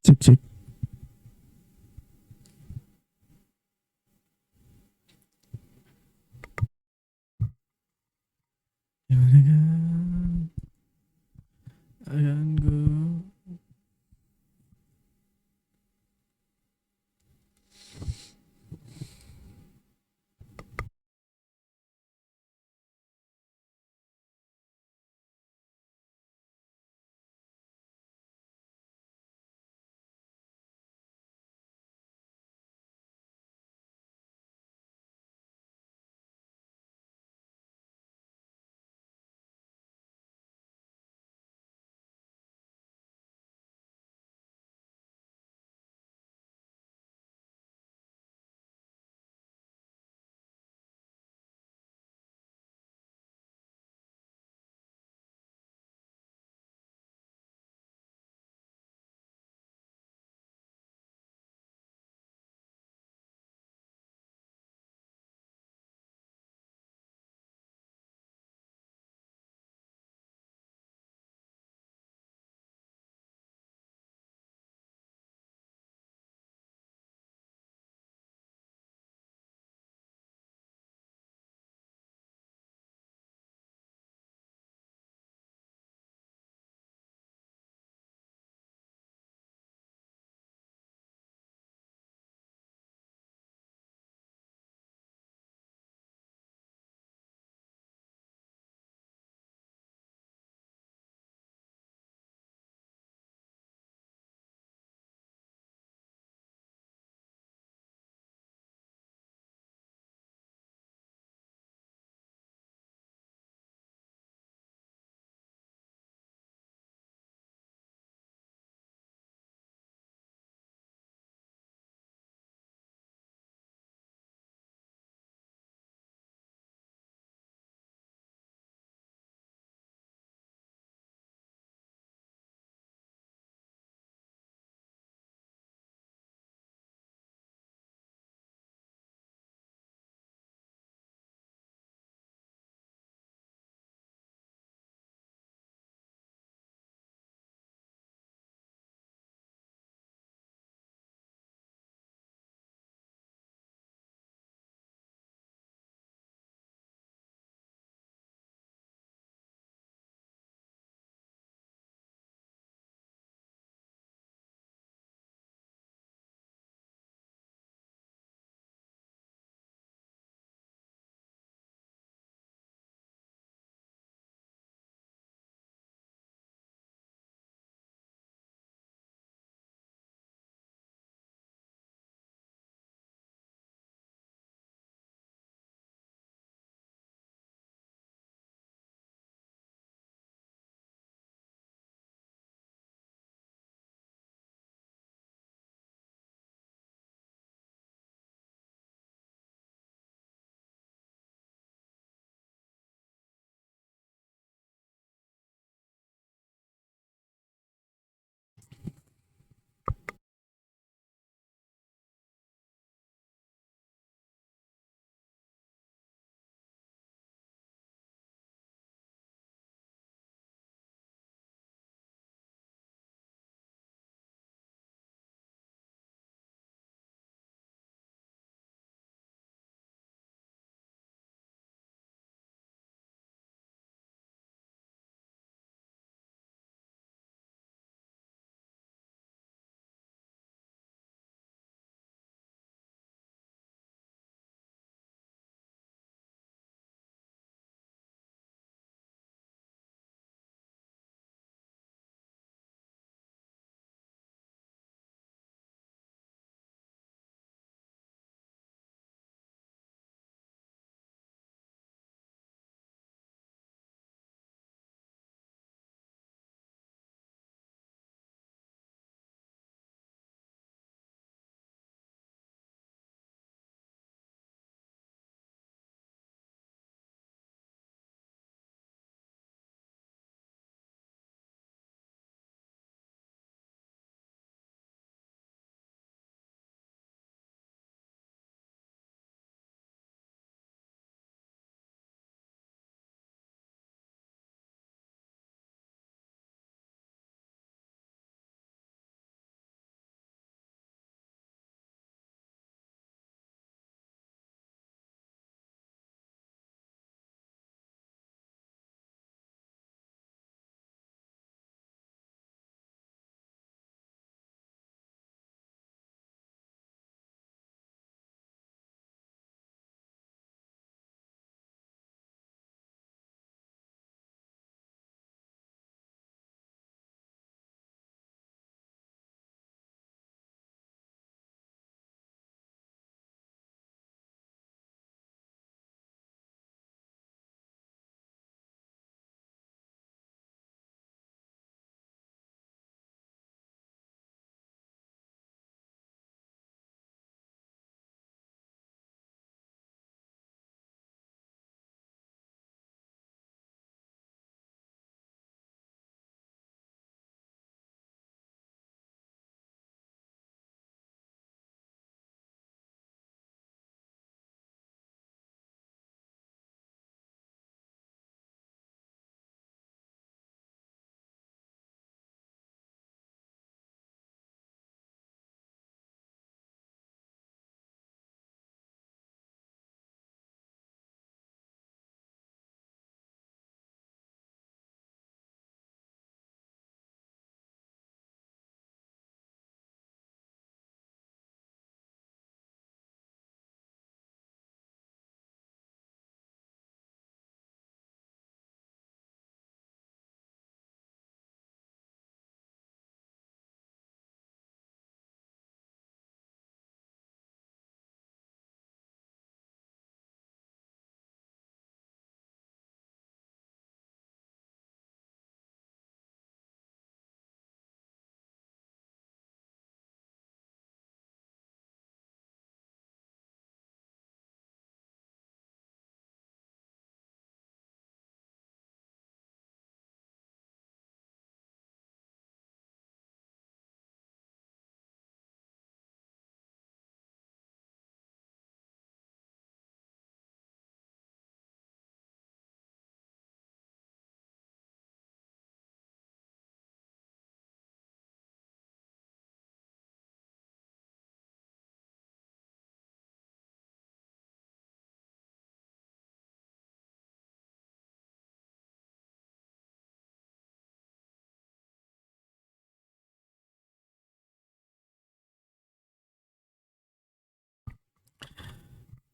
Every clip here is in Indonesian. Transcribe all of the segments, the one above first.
Cek cek. Gimana kan? Akan ku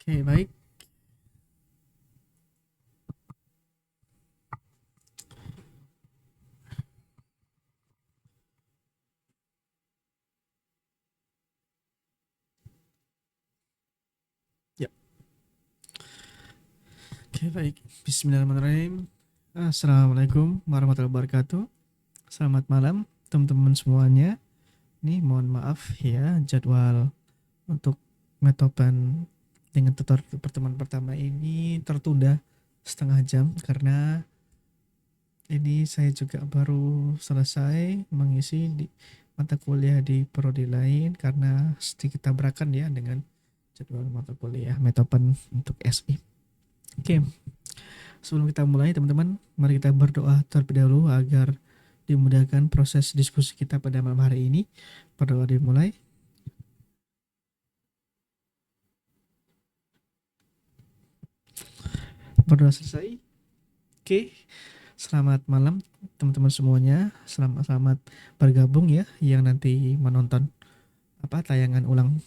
Oke, baik. Ya, oke, baik. Bismillahirrahmanirrahim. Assalamualaikum warahmatullahi wabarakatuh. Selamat malam, teman-teman semuanya. Nih, mohon maaf ya, jadwal untuk metopan dengan tutor pertemuan pertama ini tertunda setengah jam karena ini saya juga baru selesai mengisi di mata kuliah di prodi lain karena sedikit tabrakan ya dengan jadwal mata kuliah metopan untuk SI. Oke, sebelum kita mulai teman-teman, mari kita berdoa terlebih dahulu agar dimudahkan proses diskusi kita pada malam hari ini. Berdoa dimulai. Berdoa selesai. Oke, selamat malam teman-teman semuanya. Selamat bergabung ya yang nanti menonton tayangan ulang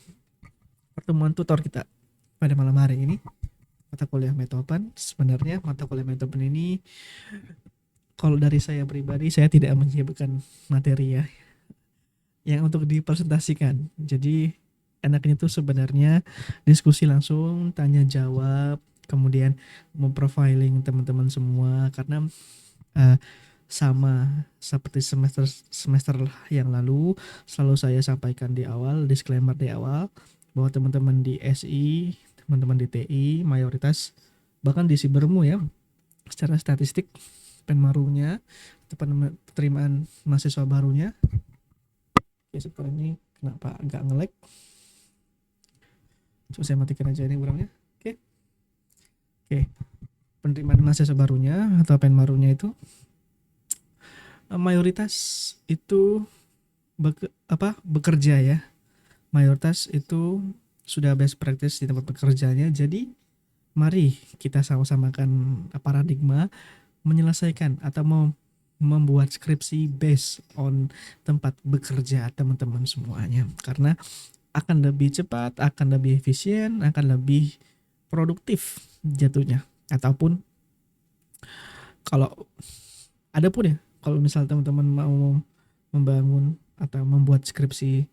pertemuan tutor kita pada malam hari ini. Mata kuliah Metopan. Sebenarnya mata kuliah Metopan ini kalau dari saya pribadi saya tidak menyiapkan materi ya yang untuk dipresentasikan. Jadi enaknya tuh sebenarnya diskusi langsung, tanya jawab, kemudian memprofiling teman-teman semua karena uh, sama seperti semester semester yang lalu selalu saya sampaikan di awal, disclaimer di awal bahwa teman-teman di SI, teman-teman di TI mayoritas bahkan di Sibermu ya secara statistik penmarunya penerimaan mahasiswa barunya ya seperti ini. Kenapa agak nge-lag, coba saya matikan aja ini burungnya. Oke, penerimaan mahasiswa barunya atau penmarunya itu mayoritas itu bekerja ya, mayoritas itu sudah best practice di tempat bekerjanya. Jadi mari kita sama-samakan paradigma menyelesaikan atau membuat skripsi based on tempat bekerja teman-teman semuanya, karena akan lebih cepat, akan lebih efisien, akan lebih produktif jatuhnya. Ataupun kalau ada pun ya, kalau misal teman-teman mau membangun atau membuat skripsi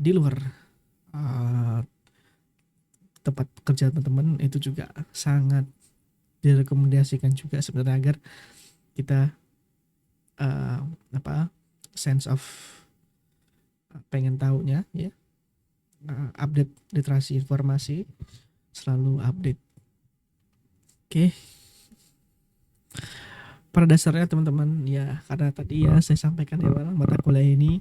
di luar uh, tempat kerja teman-teman, itu juga sangat direkomendasikan juga sebenarnya agar kita uh, sense of pengen tahunya ya, update literasi informasi, selalu update. Oke, pada dasarnya teman-teman ya, karena tadi ya saya sampaikan di awal, mata kuliah ini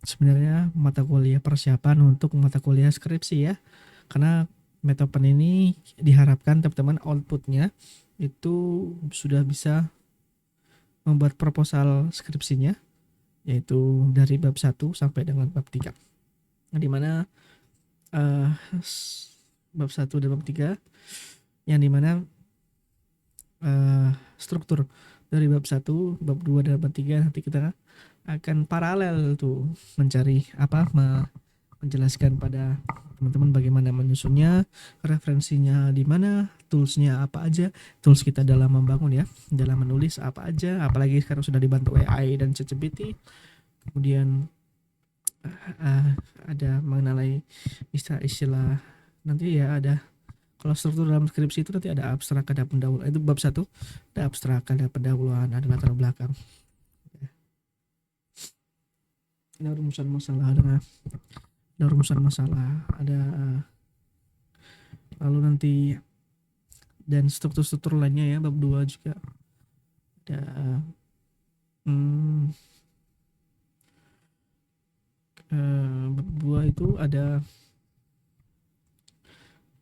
sebenarnya mata kuliah persiapan untuk mata kuliah skripsi ya, karena Metopen ini diharapkan teman-teman outputnya itu sudah bisa membuat proposal skripsinya, yaitu dari bab 1 sampai dengan bab 3, di mana bab 1 dan bab 3 yang dimana struktur dari bab 1, bab 2 dan bab 3 nanti kita akan paralel tuh mencari menjelaskan pada teman-teman bagaimana menyusunnya, referensinya di mana, toolsnya apa aja, tools kita dalam membangun ya, dalam menulis apa aja, apalagi sekarang sudah dibantu AI dan ChatGPT. Kemudian ada mengenai istilah-istilah nanti ya, ada kalau struktur dalam skripsi itu nanti ada abstrak, ada pendahuluan, itu bab 1, ada abstrak, ada pendahuluan, ada latar belakang, ada rumusan masalah, ada rumusan masalah, ada lalu nanti dan struktur-struktur lainnya ya, bab 2 juga ada bab 2 itu ada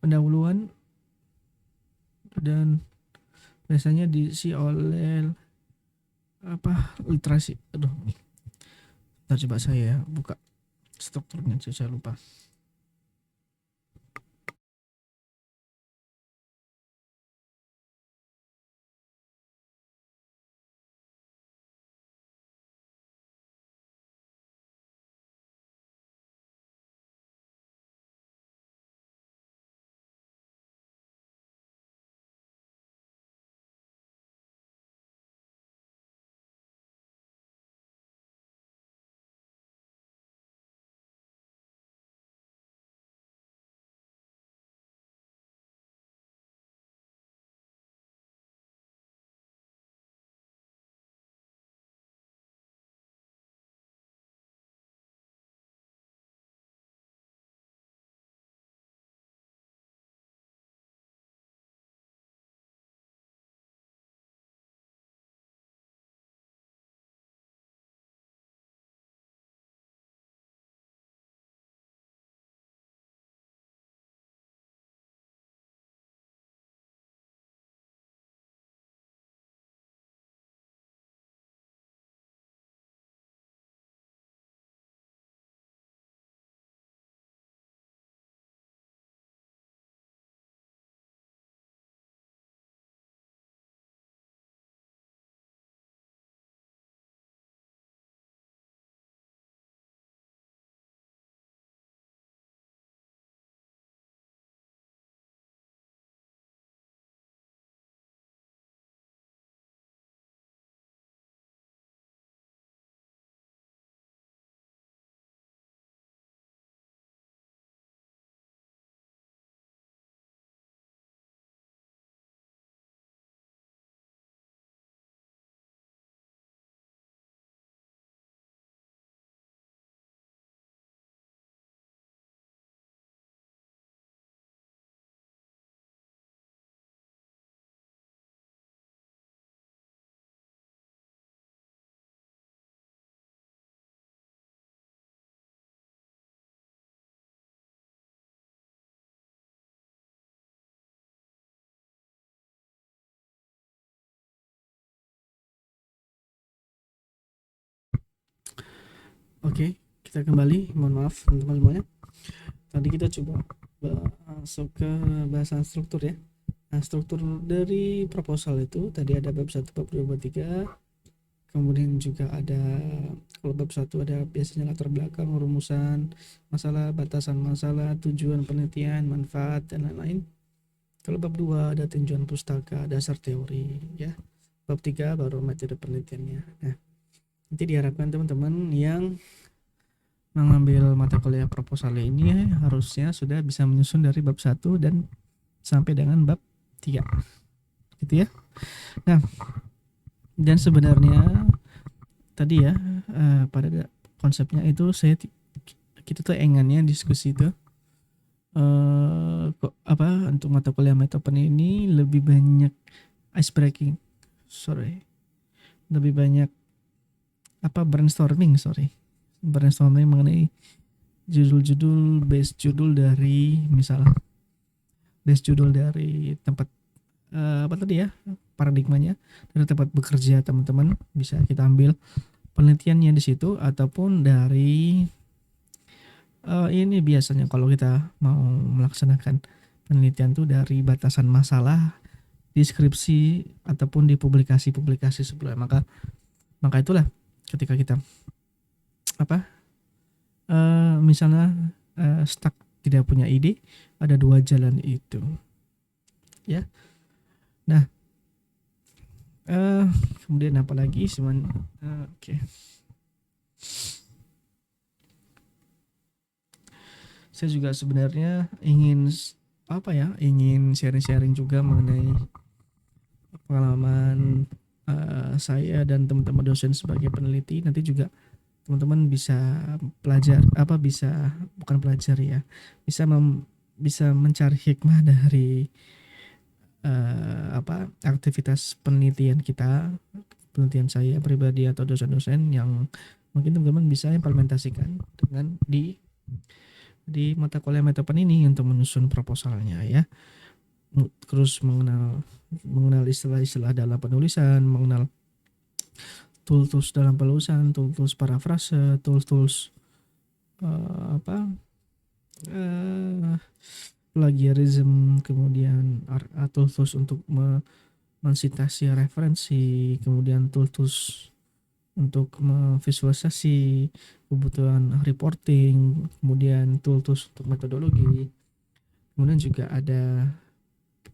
pendahuluan dan biasanya diisi oleh literasi. Aduh, ntar coba saya buka strukturnya, saya lupa. Oke, kita kembali. Mohon maaf teman-teman semuanya. Tadi kita coba masuk ke bahasan struktur ya. Nah, struktur dari proposal itu tadi ada bab 1, bab 2, bab 3. Kemudian juga ada, kalau bab 1 ada biasanya latar belakang, rumusan masalah, batasan masalah, tujuan penelitian, manfaat, dan lain-lain. Kalau bab 2 ada tinjauan pustaka, dasar teori ya. Bab 3 baru metode penelitiannya. Nah, nanti diharapkan teman-teman yang mengambil mata kuliah proposal ini harusnya sudah bisa menyusun dari bab 1 dan sampai dengan bab 3 gitu ya. Nah, dan sebenarnya tadi ya pada konsepnya itu kita tuh engannya diskusi itu kok apa untuk mata kuliah metopen ini lebih banyak ice breaking, lebih banyak brainstorming mengenai judul-judul base judul dari tempat apa tadi ya, paradigmanya dari tempat bekerja teman-teman bisa kita ambil penelitiannya di situ, ataupun dari ini biasanya kalau kita mau melaksanakan penelitian tuh dari batasan masalah, deskripsi, ataupun di publikasi-publikasi sebelumnya. Maka itulah ketika kita misalnya stuck, tidak punya ide, ada dua jalan itu ya. Nah, kemudian apa lagi oke. Saya juga sebenarnya ingin sharing-sharing juga mengenai pengalaman saya dan teman-teman dosen sebagai peneliti. Nanti juga teman-teman bisa bisa mencari hikmah dari aktivitas penelitian penelitian saya pribadi atau dosen-dosen yang mungkin teman-teman bisa implementasikan dengan di mata kuliah metopen ini untuk menyusun proposalnya ya. Terus mengenal istilah-istilah dalam penulisan, mengenal tools dalam penulisan, tools parafrase, tools plagiarism, kemudian tools untuk mensitasi referensi, kemudian tools untuk memvisualisasi kebutuhan reporting, kemudian tools untuk metodologi. Kemudian juga ada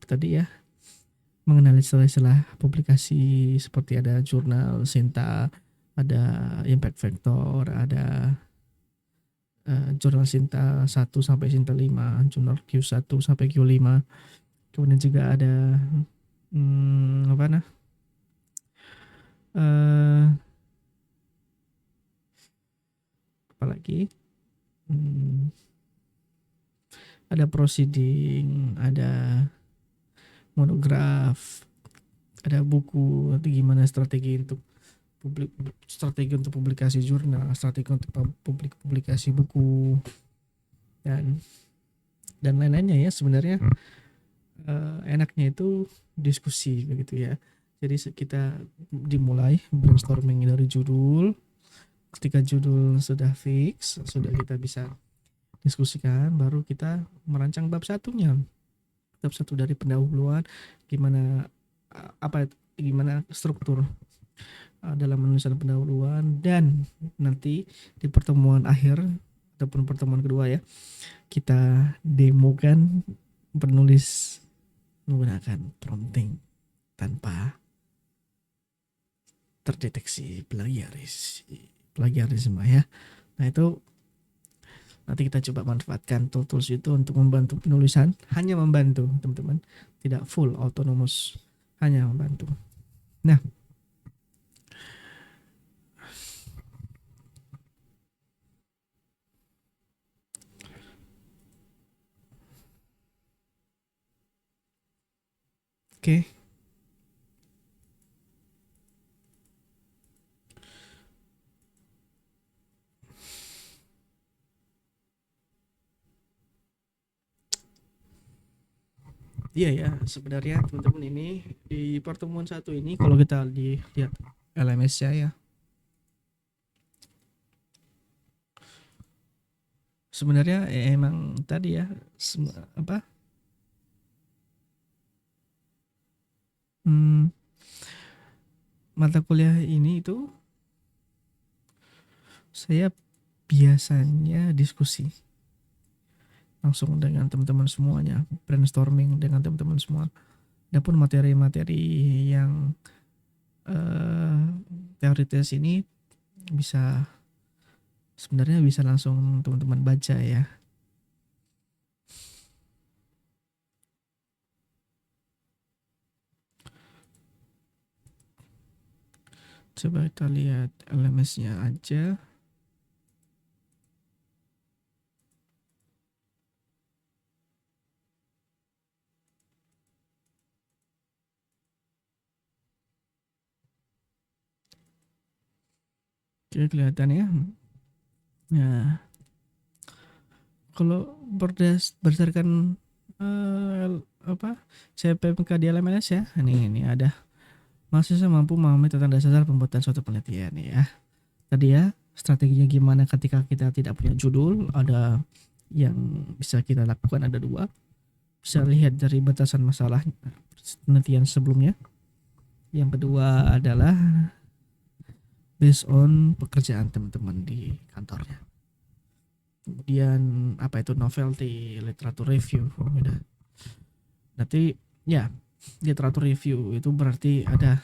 tadi ya, mengenali istilah-istilah publikasi seperti ada jurnal Sinta, ada impact factor, ada jurnal Sinta 1 sampai Sinta 5, jurnal Q1 sampai Q5. Kemudian juga ada apalagi ada proceeding, ada monograf, ada buku, nanti gimana strategi untuk publikasi jurnal, strategi untuk publikasi buku, dan lain-lainnya ya. Sebenarnya enaknya itu diskusi begitu ya. Jadi kita dimulai brainstorming dari judul. Ketika judul sudah fix, sudah kita bisa diskusikan, baru kita merancang bab satunya. Bab satu dari pendahuluan, gimana struktur dalam penulisan pendahuluan, dan nanti di pertemuan akhir ataupun pertemuan kedua ya, kita demokan penulis menggunakan prompting tanpa terdeteksi plagiarisme ya. Nah, itu nanti kita coba manfaatkan tools itu untuk membantu penulisan, hanya membantu teman-teman, tidak full autonomous, hanya membantu. Nah, oke. Iya ya, sebenarnya teman-teman ini di pertemuan satu ini kalau kita lihat LMS-nya ya, Sebenarnya emang tadi ya apa hmm, mata kuliah ini itu saya biasanya diskusi langsung dengan teman-teman semuanya, brainstorming dengan teman-teman semua. Adapun materi-materi yang eh, teoritis ini bisa sebenarnya bisa langsung teman-teman baca ya. Coba kita lihat LMS-nya aja. Oke, kelihatan ya. Nah, kalau berdasarkan apa CPMK di LMS ya, ini ada mahasiswa mampu memahami tentang dasar pembuatan suatu penelitian ya. Tadi ya, strateginya gimana ketika kita tidak punya judul, ada yang bisa kita lakukan ada dua. Bisa lihat dari batasan masalah penelitian sebelumnya. Yang kedua adalah based on pekerjaan teman-teman di kantornya. Kemudian apa itu novelty, literatur review, udah. Nanti ya literatur review itu berarti ada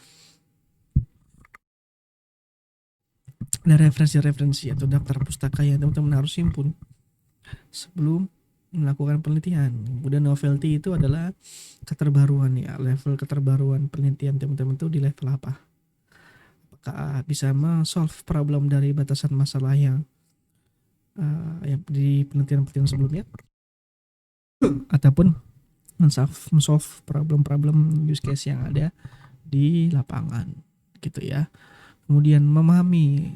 referensi-referensi atau daftar pustaka yang teman-teman harus himpun sebelum melakukan penelitian. Kemudian novelty itu adalah keterbaruan ya, level keterbaruan penelitian teman-teman itu di level apa? Apakah bisa solve problem dari batasan masalah yang di penelitian-penelitian sebelumnya, ataupun solve problem-problem use case yang ada di lapangan gitu ya. Kemudian memahami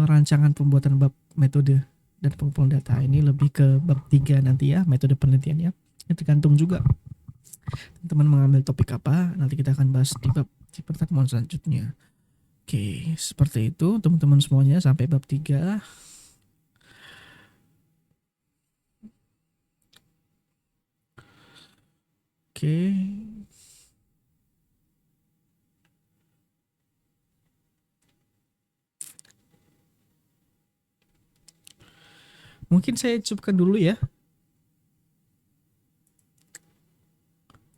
rancangan pembuatan bab metode dan pengumpulan data, ini lebih ke bab 3 nanti ya, metode penelitiannya. Ini tergantung juga teman-teman mengambil topik apa, nanti kita akan bahas di pertemuan selanjutnya. Oke, seperti itu teman-teman semuanya sampai bab 3. Oke. Mungkin saya cukupkan dulu ya.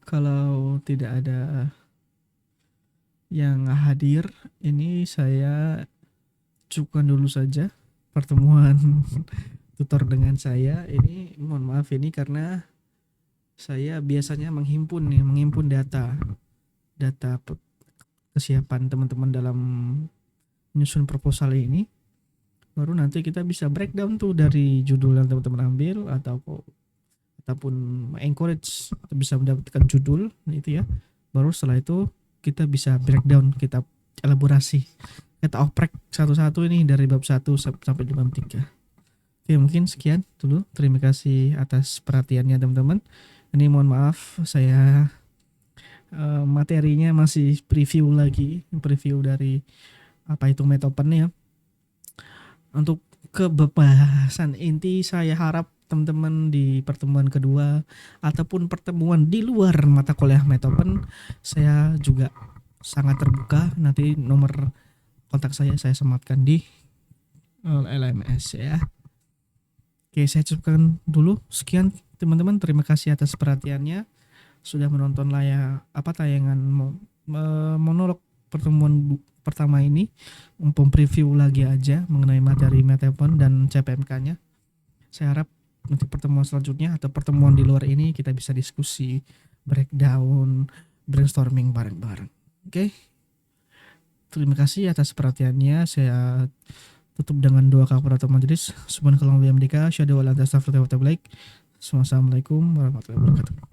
Kalau tidak ada yang hadir, ini saya cukupkan dulu saja pertemuan tutor dengan saya. Ini mohon maaf ini karena saya biasanya menghimpun data kesiapan teman-teman dalam menyusun proposal ini. Baru nanti kita bisa breakdown tuh dari judul yang teman-teman ambil ataupun encourage atau bisa mendapatkan judul itu ya. Baru setelah itu kita bisa breakdown, kita elaborasi, kita oprek satu-satu ini dari bab 1 sampai di bab 3. Oke, mungkin sekian dulu. Terima kasih atas perhatiannya teman-teman. Ini mohon maaf saya materinya masih preview dari apa itu metopen ya. Untuk kebebasan inti, saya harap teman-teman di pertemuan kedua ataupun pertemuan di luar mata kuliah metopen, saya juga sangat terbuka. Nanti nomor kontak saya sematkan di LMS ya. Oke, saya cukupkan dulu. Sekian teman-teman, terima kasih atas perhatiannya sudah menonton tayangan monolog pertemuan pertama ini. Preview lagi aja mengenai materi metopen dan CPMK-nya. Saya harap nanti pertemuan selanjutnya atau pertemuan di luar ini kita bisa diskusi, breakdown, brainstorming bareng-bareng. Oke. Terima kasih atas perhatiannya. Saya tutup dengan doa kafaratul majelis. Subhanakallahumma wa bihamdika asyhadu an la ilaha illa anta astaghfiruka wa atubu ilaik. Wassalamualaikum warahmatullahi wabarakatuh.